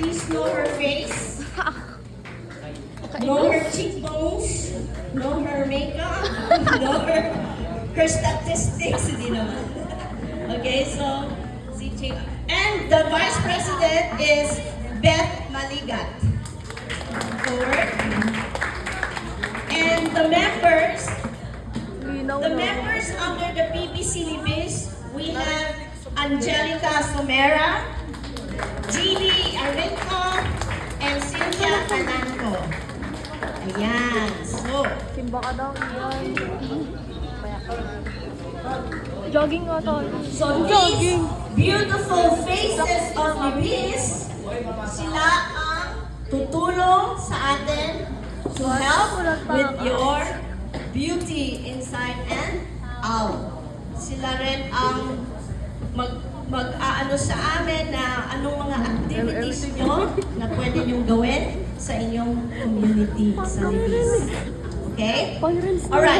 please know her face. Know her cheekbones. Know her makeup. Know her statistics. Hindi naman. Okay, so, si Chick. And the Vice President is Beth Maligat. Forward. And the members under the PBC Libis, we have Angelica Somera, Jeannie Arinco, and Cynthia Cananco. Ayan. So, Simba ka daw. Yan. Jogging nga tayo. so these beautiful faces of Libis, sila ang tutulong sa atin to help with your beauty inside and out. Sila rin ang mag-aano sa amin na anong mga activities nyo na pwede nyong gawin sa inyong community sa Libis. Okay? Alright.